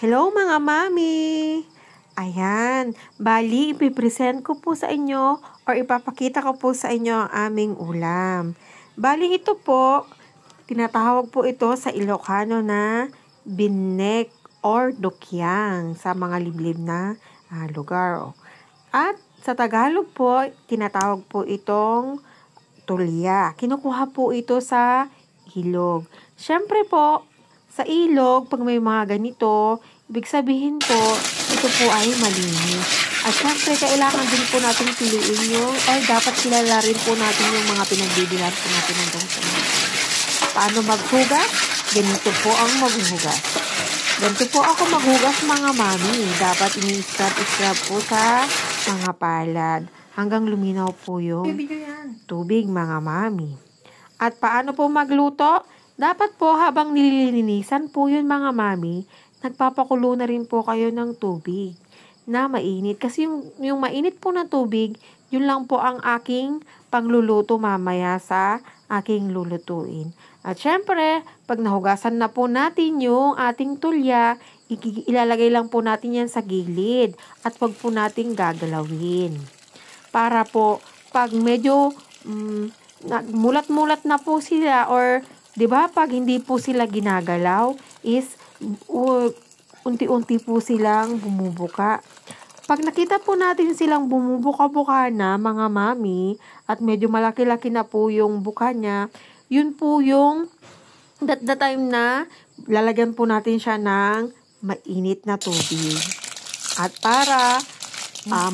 Hello mga mami! Ayan, bali ipipresent ko po sa inyo or ipapakita ko po sa inyo ang aming ulam. Bali ito po, tinatawag po ito sa Ilocano na binek or dukyang sa mga liblib na lugar. At sa Tagalog po, tinatawag po itong tulya. Kinukuha po ito sa ilog. Siyempre po, sa ilog, pag may mga ganito, ibig sabihin po, ito po ay malinis. At syempre, kailangan din po natin piliin yung, or dapat kilala rin po natin yung mga pinagbibilan po natin hanggang sa mga. Paano maghugas? Ganito po ang maghugas. Ganito po ako maghugas mga mami. Dapat ini-scrub po sa mga palad hanggang luminaw po yung tubig mga mami. At paano po magluto? Dapat po habang nililinisan po yun mga mami, nagpapakulo na rin po kayo ng tubig na mainit. Kasi yung mainit po na tubig, yun lang po ang aking pangluluto mamaya sa aking lulutuin. At syempre, pag nahugasan na po natin yung ating tulya, ilalagay lang po natin yan sa gilid at wag po natin gagalawin. Para po, pag medyo mulat-mulat na po sila or 'di ba pag hindi po sila ginagalaw is unti-unti po silang bumubuka. Pag nakita po natin silang bumubuka-buka na mga mami at medyo malaki-laki na po yung buka niya, yun po yung the time na lalagyan po natin siya ng mainit na tubig. At para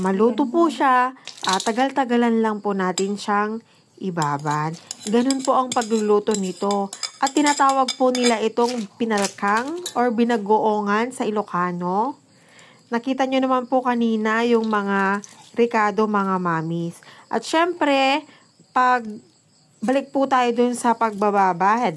maluto po siya, tagal-tagalan lang po natin siyang ibabad. Ganun po ang pagluluto nito. At tinatawag po nila itong pinalkang or binagoongan sa Ilocano. Nakita nyo naman po kanina yung mga rekado mga mamis. At syempre, balik po tayo dun sa pagbababad.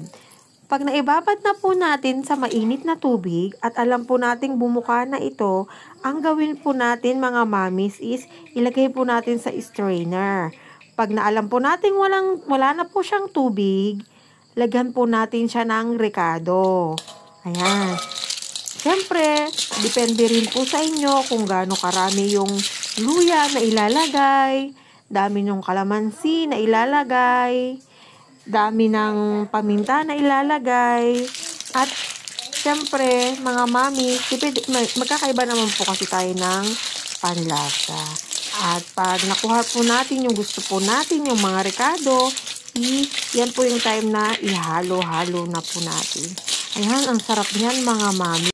Pag naibabad na po natin sa mainit na tubig at alam po nating bumuka na ito, ang gawin po natin mga mamis is ilagay po natin sa strainer. Pag naalam po natin wala na po siyang tubig, lagyan po natin siya ng rekado. Ayan. Siyempre, depende rin po sa inyo kung gaano karami yung luya na ilalagay, dami ng kalamansi na ilalagay, dami ng paminta na ilalagay, at siyempre, mga mami, magkakaiba naman po kasi tayo ng panlasa. At pag nakuha po natin yung gusto po natin, yung mga rekado, yan po yung time na ihalo-halo na po natin. Ayan, ang sarap niyan mga mami.